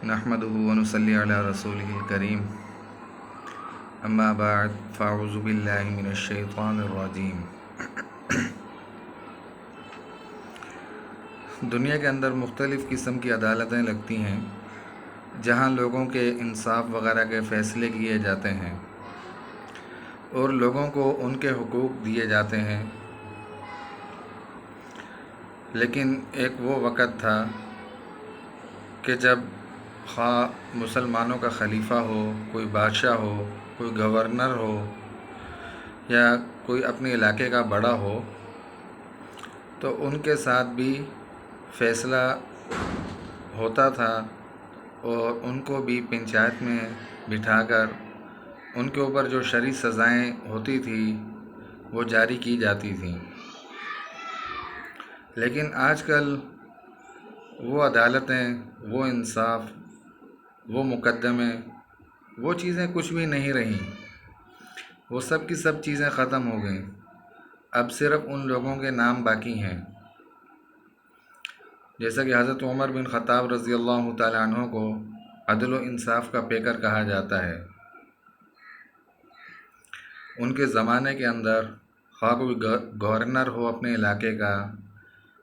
نحمده ونصلي على رسوله الكريم اما بعد فاعوذ باللہ من الشیطان الرجیم۔ دنیا کے اندر مختلف قسم کی عدالتیں لگتی ہیں جہاں لوگوں کے انصاف وغیرہ کے فیصلے کیے جاتے ہیں اور لوگوں کو ان کے حقوق دیے جاتے ہیں، لیکن ایک وہ وقت تھا کہ جب خواہ مسلمانوں کا خلیفہ ہو، کوئی بادشاہ ہو، کوئی گورنر ہو یا کوئی اپنے علاقے کا بڑا ہو، تو ان کے ساتھ بھی فیصلہ ہوتا تھا اور ان کو بھی پنچایت میں بٹھا کر ان کے اوپر جو شرعی سزائیں ہوتی تھی وہ جاری کی جاتی تھیں۔ لیکن آج کل وہ عدالتیں، وہ انصاف، وہ مقدمے، وہ چیزیں کچھ بھی نہیں رہیں، وہ سب کی سب چیزیں ختم ہو گئیں۔ اب صرف ان لوگوں کے نام باقی ہیں، جیسا کہ حضرت عمر بن خطاب رضی اللہ تعالیٰ عنہ کو عدل و انصاف کا پیکر کہا جاتا ہے۔ ان کے زمانے کے اندر خواہ کوئی گورنر ہو اپنے علاقے کا،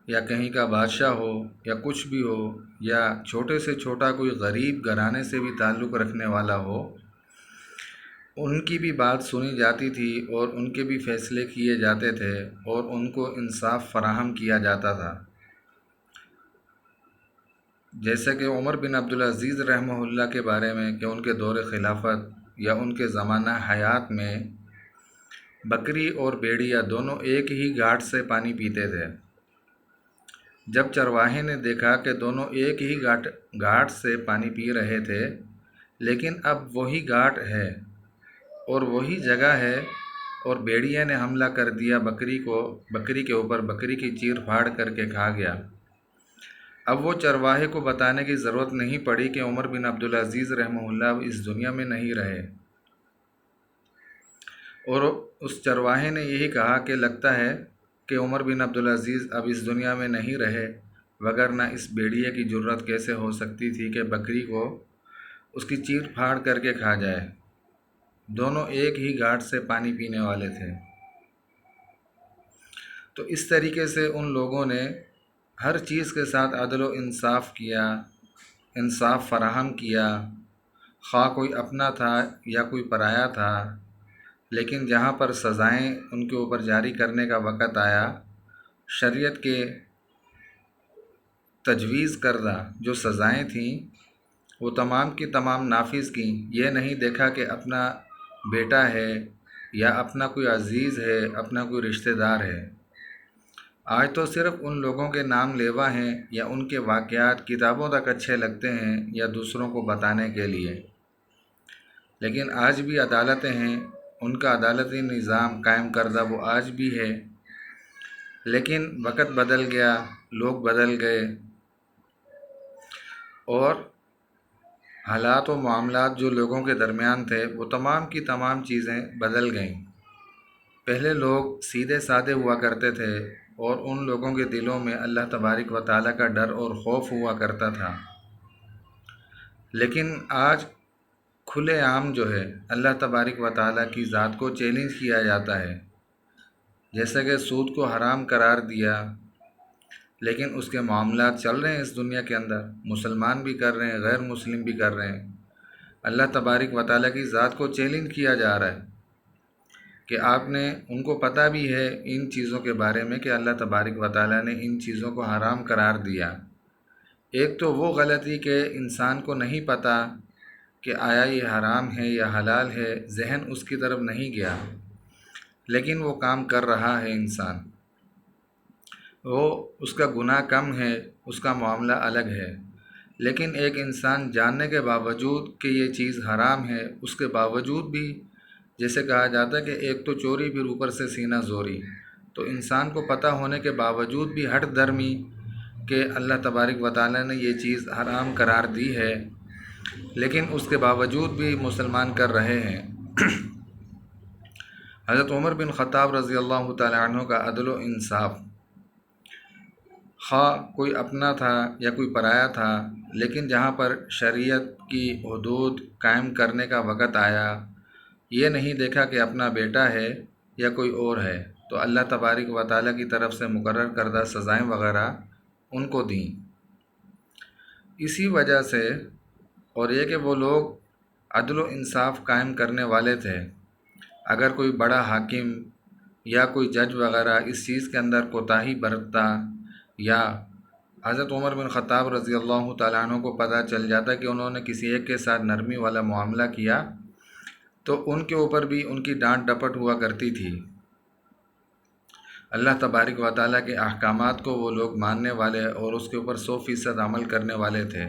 یا کہیں کا بادشاہ ہو، یا کچھ بھی ہو، یا چھوٹے سے چھوٹا کوئی غریب گھرانے سے بھی تعلق رکھنے والا ہو، ان کی بھی بات سنی جاتی تھی اور ان کے بھی فیصلے کیے جاتے تھے اور ان کو انصاف فراہم کیا جاتا تھا۔ جیسے کہ عمر بن عبدالعزیز رحمہ اللہ کے بارے میں کہ ان کے دور خلافت یا ان کے زمانہ حیات میں بکری اور بھیڑیا دونوں ایک ہی گھاٹ سے پانی پیتے تھے۔ جب چرواہے نے دیکھا کہ دونوں ایک ہی گھاٹ سے پانی پی رہے تھے، لیکن اب وہی گھاٹ ہے اور وہی جگہ ہے اور بھیڑیا نے حملہ کر دیا بکری کے اوپر، بکری کی چیر پھاڑ کر کے کھا گیا۔ اب وہ چرواہے کو بتانے کی ضرورت نہیں پڑی کہ عمر بن عبدالعزیز رحمہ اللہ اس دنیا میں نہیں رہے، اور اس چرواہے نے یہی کہا کہ لگتا ہے کہ عمر بن عبدالعزیز اب اس دنیا میں نہیں رہے، وگرنہ اس بھیڑیے کی جرت کیسے ہو سکتی تھی کہ بکری کو اس کی چیر پھاڑ کر کے کھا جائے۔ دونوں ایک ہی گھاٹ سے پانی پینے والے تھے۔ تو اس طریقے سے ان لوگوں نے ہر چیز کے ساتھ عدل و انصاف کیا، انصاف فراہم کیا، خواہ کوئی اپنا تھا یا کوئی پرایا تھا، لیکن جہاں پر سزائیں ان کے اوپر جاری کرنے کا وقت آیا، شریعت کے تجویز کردہ جو سزائیں تھیں وہ تمام کی تمام نافذ کیں۔ یہ نہیں دیکھا کہ اپنا بیٹا ہے یا اپنا کوئی عزیز ہے، اپنا کوئی رشتہ دار ہے۔ آج تو صرف ان لوگوں کے نام لیوا ہیں یا ان کے واقعات کتابوں تک اچھے لگتے ہیں یا دوسروں کو بتانے کے لیے، لیکن آج بھی عدالتیں ہیں، ان کا عدالتی نظام قائم کردہ وہ آج بھی ہے، لیکن وقت بدل گیا، لوگ بدل گئے اور حالات و معاملات جو لوگوں کے درمیان تھے وہ تمام کی تمام چیزیں بدل گئیں۔ پہلے لوگ سیدھے سادے ہوا کرتے تھے اور ان لوگوں کے دلوں میں اللہ تبارک و تعالیٰ کا ڈر اور خوف ہوا کرتا تھا، لیکن آج کھلے عام جو ہے اللہ تبارک و تعالیٰ کی ذات کو چیلنج کیا جاتا ہے۔ جیسے کہ سود کو حرام قرار دیا، لیکن اس کے معاملات چل رہے ہیں اس دنیا کے اندر، مسلمان بھی کر رہے ہیں، غیر مسلم بھی کر رہے ہیں۔ اللہ تبارک و تعالیٰ کی ذات کو چیلنج کیا جا رہا ہے کہ آپ نے، ان کو پتہ بھی ہے ان چیزوں کے بارے میں کہ اللہ تبارک و تعالیٰ نے ان چیزوں کو حرام قرار دیا۔ ایک تو وہ غلطی کہ انسان کو نہیں پتہ کہ آیا یہ حرام ہے یا حلال ہے، ذہن اس کی طرف نہیں گیا، لیکن وہ کام کر رہا ہے انسان، وہ اس کا گناہ کم ہے، اس کا معاملہ الگ ہے۔ لیکن ایک انسان جاننے کے باوجود کہ یہ چیز حرام ہے، اس کے باوجود بھی، جیسے کہا جاتا ہے کہ ایک تو چوری پھر اوپر سے سینہ زوری، تو انسان کو پتہ ہونے کے باوجود بھی ہٹ درمی کہ اللہ تبارک و تعالیٰ نے یہ چیز حرام قرار دی ہے، لیکن اس کے باوجود بھی مسلمان کر رہے ہیں۔ حضرت عمر بن خطاب رضی اللہ تعالیٰ عنہ کا عدل و انصاف، خواہ کوئی اپنا تھا یا کوئی پرایا تھا، لیکن جہاں پر شریعت کی حدود قائم کرنے کا وقت آیا، یہ نہیں دیکھا کہ اپنا بیٹا ہے یا کوئی اور ہے، تو اللہ تبارک و تعالیٰ کی طرف سے مقرر کردہ سزائیں وغیرہ ان کو دیں۔ اسی وجہ سے، اور یہ کہ وہ لوگ عدل و انصاف قائم کرنے والے تھے، اگر کوئی بڑا حاکم یا کوئی جج وغیرہ اس چیز کے اندر کوتاہی برتتا، یا حضرت عمر بن خطاب رضی اللہ تعالیٰ عنہ کو پتہ چل جاتا کہ انہوں نے کسی ایک کے ساتھ نرمی والا معاملہ کیا، تو ان کے اوپر بھی ان کی ڈانٹ ڈپٹ ہوا کرتی تھی۔ اللہ تبارک و تعالیٰ کے احکامات کو وہ لوگ ماننے والے اور اس کے اوپر 100% عمل کرنے والے تھے۔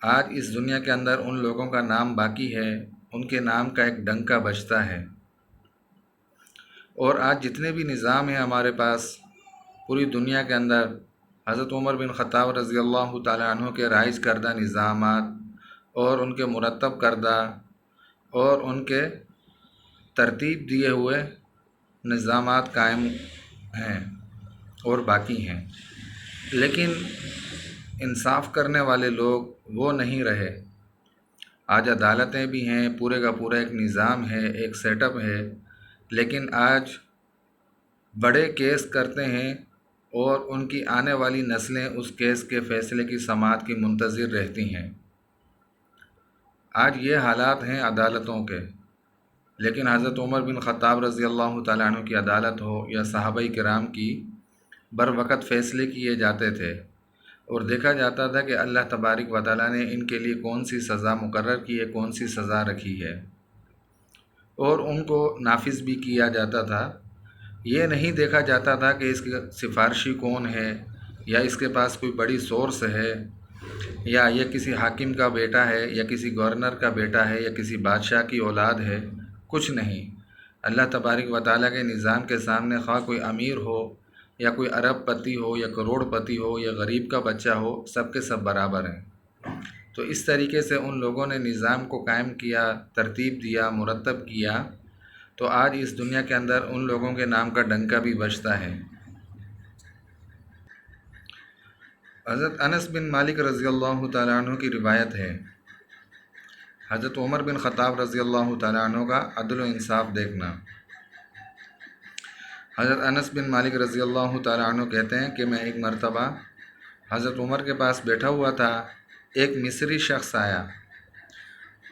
آج اس دنیا کے اندر ان لوگوں کا نام باقی ہے، ان کے نام کا ایک ڈنکا بجتا ہے۔ اور آج جتنے بھی نظام ہیں ہمارے پاس پوری دنیا کے اندر، حضرت عمر بن خطاب رضی اللہ تعالیٰ عنہ کے رائج کردہ نظامات اور ان کے مرتب کردہ اور ان کے ترتیب دیے ہوئے نظامات قائم ہیں اور باقی ہیں، لیکن انصاف کرنے والے لوگ وہ نہیں رہے۔ آج عدالتیں بھی ہیں، پورے کا پورا ایک نظام ہے، ایک سیٹ اپ ہے، لیکن آج بڑے کیس کرتے ہیں اور ان کی آنے والی نسلیں اس کیس کے فیصلے کی سماعت کی منتظر رہتی ہیں۔ آج یہ حالات ہیں عدالتوں کے، لیکن حضرت عمر بن خطاب رضی اللہ تعالیٰ عنہ کی عدالت ہو یا صحابہ کرام کی، بر وقت فیصلے کیے جاتے تھے اور دیکھا جاتا تھا کہ اللہ تبارک و تعالیٰ نے ان کے لیے کون سی سزا مقرر کی ہے، کون سی سزا رکھی ہے، اور ان کو نافذ بھی کیا جاتا تھا۔ یہ نہیں دیکھا جاتا تھا کہ اس کے سفارشی کون ہے، یا اس کے پاس کوئی بڑی سورس ہے، یا یہ کسی حاکم کا بیٹا ہے، یا کسی گورنر کا بیٹا ہے، یا کسی بادشاہ کی اولاد ہے، کچھ نہیں۔ اللہ تبارک و تعالیٰ کے نظام کے سامنے خواہ کوئی امیر ہو یا کوئی ارب پتی ہو یا کروڑ پتی ہو یا غریب کا بچہ ہو، سب کے سب برابر ہیں۔ تو اس طریقے سے ان لوگوں نے نظام کو قائم کیا، ترتیب دیا، مرتب کیا، تو آج اس دنیا کے اندر ان لوگوں کے نام کا ڈنکا بھی بجتا ہے۔ حضرت انس بن مالک رضی اللہ تعالیٰ عنہ کی روایت ہے، حضرت عمر بن خطاب رضی اللہ تعالیٰ عنہ کا عدل و انصاف دیکھنا۔ حضرت انس بن مالک رضی اللہ تعالیٰ عنہ کہتے ہیں کہ میں ایک مرتبہ حضرت عمر کے پاس بیٹھا ہوا تھا، ایک مصری شخص آیا،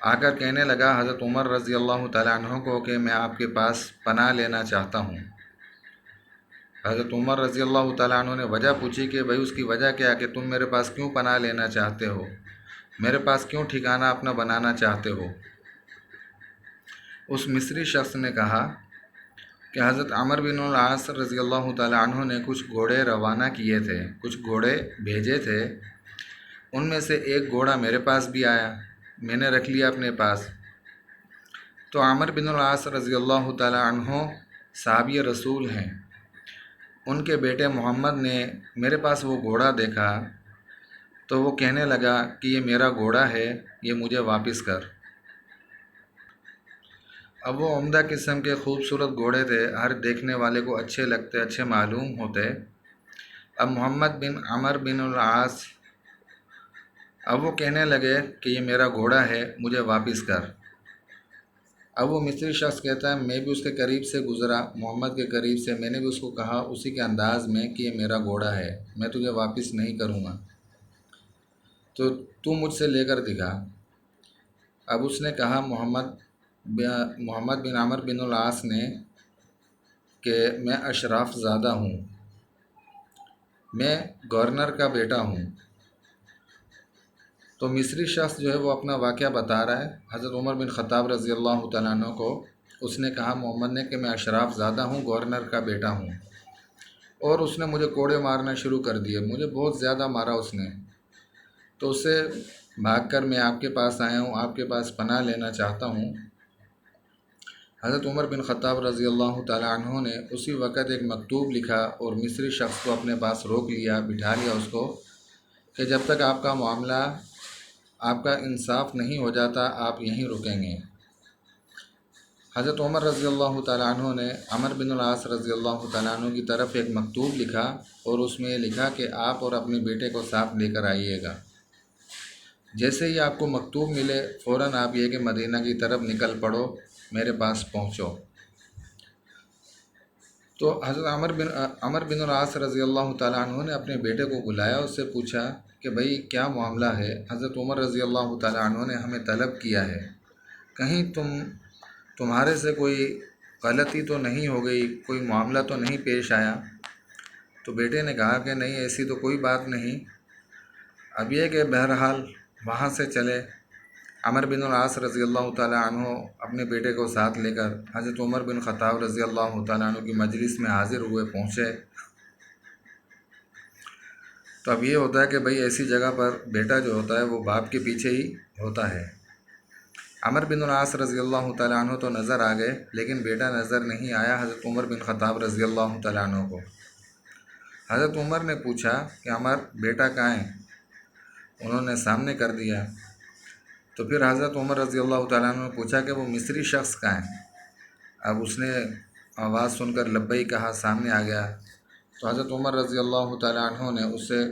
آ کر کہنے لگا حضرت عمر رضی اللہ تعالیٰ عنہ کو کہ میں آپ کے پاس پناہ لینا چاہتا ہوں۔ حضرت عمر رضی اللہ تعالیٰ عنہ نے وجہ پوچھی کہ بھائی اس کی وجہ کیا کہ تم میرے پاس کیوں پناہ لینا چاہتے ہو، میرے پاس کیوں ٹھکانہ اپنا بنانا چاہتے ہو؟ اس مصری شخص نے کہا کہ حضرت عمر بن العاص رضی اللہ تعالیٰ عنہ نے کچھ گھوڑے روانہ کیے تھے، کچھ گھوڑے بھیجے تھے، ان میں سے ایک گھوڑا میرے پاس بھی آیا، میں نے رکھ لیا اپنے پاس۔ تو عمر بن العاص رضی اللہ تعالیٰ عنہ صحابی رسول ہیں، ان کے بیٹے محمد نے میرے پاس وہ گھوڑا دیکھا تو وہ کہنے لگا کہ یہ میرا گھوڑا ہے، یہ مجھے واپس کر۔ اب وہ عمدہ قسم کے خوبصورت گھوڑے تھے، ہر دیکھنے والے کو اچھے لگتے، اچھے معلوم ہوتے۔ اب محمد بن عمر بن العاص اب وہ کہنے لگے کہ یہ میرا گھوڑا ہے، مجھے واپس کر۔ اب وہ مصری شخص کہتا ہے میں بھی اس کے قریب سے گزرا، محمد کے قریب سے، میں نے بھی اس کو کہا اسی کے انداز میں کہ یہ میرا گھوڑا ہے، میں تجھے واپس نہیں کروں گا، تو مجھ سے لے کر دکھا۔ اب اس نے کہا محمد بن عمر بن العاص نے کہ میں اشراف زادہ ہوں، میں گورنر کا بیٹا ہوں۔ تو مصری شخص جو ہے وہ اپنا واقعہ بتا رہا ہے حضرت عمر بن خطاب رضی اللہ تعالیٰ عنہ کو۔ اس نے کہا محمد نے کہ میں اشراف زادہ ہوں، گورنر کا بیٹا ہوں، اور اس نے مجھے کوڑے مارنا شروع کر دیے، مجھے بہت زیادہ مارا اس نے۔ تو اس سے بھاگ کر میں آپ کے پاس آیا ہوں، آپ کے پاس پناہ لینا چاہتا ہوں۔ حضرت عمر بن خطاب رضی اللہ تعالیٰ عنہ نے اسی وقت ایک مکتوب لکھا اور مصری شخص کو اپنے پاس روک لیا، بٹھا لیا اس کو کہ جب تک آپ کا معاملہ، آپ کا انصاف نہیں ہو جاتا آپ یہیں رکیں گے۔ حضرت عمر رضی اللہ تعالیٰ عنہ نے عمرو بن العاص رضی اللہ تعالیٰ عنہ کی طرف ایک مکتوب لکھا اور اس میں یہ لکھا کہ آپ اور اپنے بیٹے کو ساتھ لے کر آئیے گا۔ جیسے ہی آپ کو مکتوب ملے فوراً آپ یہ کہ مدینہ کی طرف نکل پڑو، میرے پاس پہنچو۔ تو حضرت عمر بن العاص رضی اللہ تعالیٰ عنہ نے اپنے بیٹے کو بلایا، اس سے پوچھا کہ بھائی کیا معاملہ ہے؟ حضرت عمر رضی اللہ تعالیٰ عنہ نے ہمیں طلب کیا ہے، کہیں تمہارے سے کوئی غلطی تو نہیں ہو گئی، کوئی معاملہ تو نہیں پیش آیا؟ تو بیٹے نے کہا کہ نہیں، ایسی تو کوئی بات نہیں۔ اب یہ کہ بہرحال وہاں سے چلے، عمر بن العاص رضی اللہ تعالیٰ عنہ اپنے بیٹے کو ساتھ لے کر حضرت عمر بن خطاب رضی اللہ تعالیٰ عنہ کی مجلس میں حاضر ہوئے، پہنچے۔ تو اب یہ ہوتا ہے کہ بھئی ایسی جگہ پر بیٹا جو ہوتا ہے وہ باپ کے پیچھے ہی ہوتا ہے۔ عمر بن العاص رضی اللہ تعالیٰ عنہ تو نظر آ گئے، لیکن بیٹا نظر نہیں آیا حضرت عمر بن خطاب رضی اللہ تعالیٰ عنہ کو۔ حضرت عمر نے پوچھا کہ عمر بیٹا کہاں ہے؟ انہوں نے سامنے کر دیا۔ تو پھر حضرت عمر رضی اللہ تعالیٰ عنہ نے پوچھا کہ وہ مصری شخص کہاں ہے؟ اب اس نے آواز سن کر لبئی کہا، سامنے آ گیا۔ تو حضرت عمر رضی اللہ تعالیٰ عنہ نے اس سے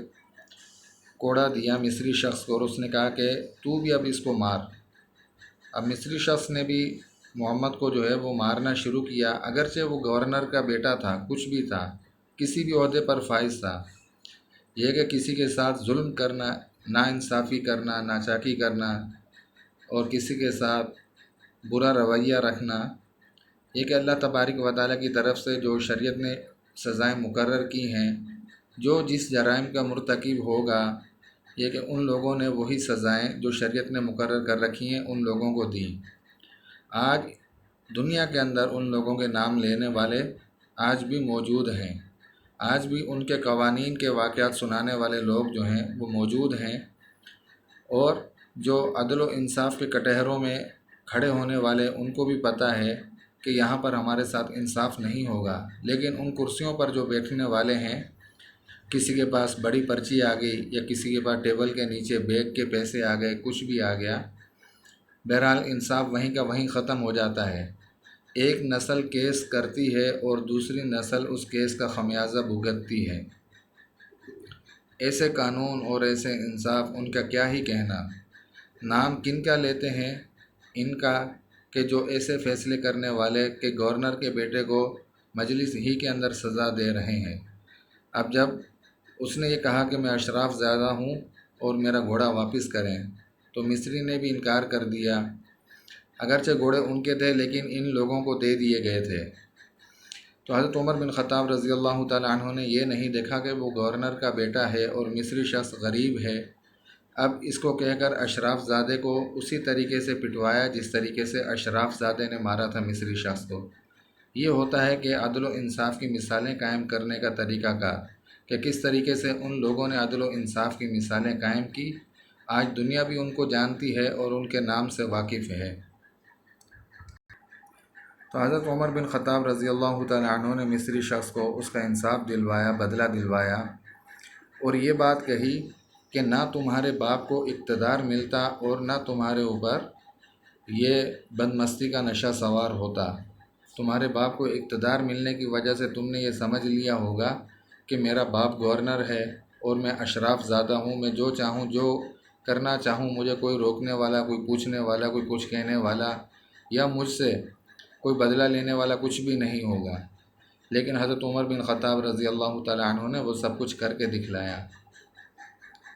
کوڑا دیا مصری شخص کو، اور اس نے کہا کہ تو بھی اب اس کو مار۔ اب مصری شخص نے بھی محمد کو جو ہے وہ مارنا شروع کیا، اگرچہ وہ گورنر کا بیٹا تھا، کچھ بھی تھا، کسی بھی عہدے پر فائز تھا۔ یہ کہ کسی کے ساتھ ظلم کرنا، ناانصافی کرنا، ناچاکی کرنا اور کسی کے ساتھ برا رویہ رکھنا، یہ کہ اللہ تبارک و تعالیٰ کی طرف سے جو شریعت نے سزائیں مقرر کی ہیں، جو جس جرائم کا مرتکب ہوگا، یہ کہ ان لوگوں نے وہی سزائیں جو شریعت نے مقرر کر رکھی ہیں ان لوگوں کو دیں۔ آج دنیا کے اندر ان لوگوں کے نام لینے والے آج بھی موجود ہیں، آج بھی ان کے قوانین کے واقعات سنانے والے لوگ جو ہیں وہ موجود ہیں، اور جو عدل و انصاف کے کٹہروں میں کھڑے ہونے والے ان کو بھی پتہ ہے کہ یہاں پر ہمارے ساتھ انصاف نہیں ہوگا، لیکن ان کرسیوں پر جو بیٹھنے والے ہیں، کسی کے پاس بڑی پرچی آ گئی یا کسی کے پاس ٹیبل کے نیچے بیگ کے پیسے آ گئے، کچھ بھی آ گیا، بہرحال انصاف وہیں کا وہیں ختم ہو جاتا ہے۔ ایک نسل کیس کرتی ہے اور دوسری نسل اس کیس کا خمیازہ بھگتتی ہے۔ ایسے قانون اور ایسے انصاف، ان کا کیا ہی کہنا۔ نام کن کا لیتے ہیں؟ ان کا، کہ جو ایسے فیصلے کرنے والے کہ گورنر کے بیٹے کو مجلس ہی کے اندر سزا دے رہے ہیں۔ اب جب اس نے یہ کہا کہ میں اشراف زیادہ ہوں اور میرا گھوڑا واپس کریں، تو مصری نے بھی انکار کر دیا، اگرچہ گھوڑے ان کے تھے لیکن ان لوگوں کو دے دیے گئے تھے۔ تو حضرت عمر بن خطاب رضی اللہ تعالیٰ عنہ نے یہ نہیں دیکھا کہ وہ گورنر کا بیٹا ہے اور مصری شخص غریب ہے، اب اس کو کہہ کر اشراف زادے کو اسی طریقے سے پٹوایا جس طریقے سے اشراف زادے نے مارا تھا مصری شخص کو۔ یہ ہوتا ہے کہ عدل و انصاف کی مثالیں قائم کرنے کا طریقہ کار، کہ کس طریقے سے ان لوگوں نے عدل و انصاف کی مثالیں قائم کی، آج دنیا بھی ان کو جانتی ہے اور ان کے نام سے واقف ہے۔ تو حضرت عمر بن خطاب رضی اللہ تعالیٰ عنہ نے مصری شخص کو اس کا انصاف دلوایا، بدلہ دلوایا، اور یہ بات کہی کہ نہ تمہارے باپ کو اقتدار ملتا اور نہ تمہارے اوپر یہ بدمستی کا نشہ سوار ہوتا۔ تمہارے باپ کو اقتدار ملنے کی وجہ سے تم نے یہ سمجھ لیا ہوگا کہ میرا باپ گورنر ہے اور میں اشراف زادہ ہوں، میں جو چاہوں، جو کرنا چاہوں، مجھے کوئی روکنے والا، کوئی پوچھنے والا، کوئی کچھ کہنے والا یا مجھ سے کوئی بدلہ لینے والا کچھ بھی نہیں ہوگا۔ لیکن حضرت عمر بن خطاب رضی اللہ تعالیٰ عنہ نے وہ سب کچھ کر کے دکھلایا۔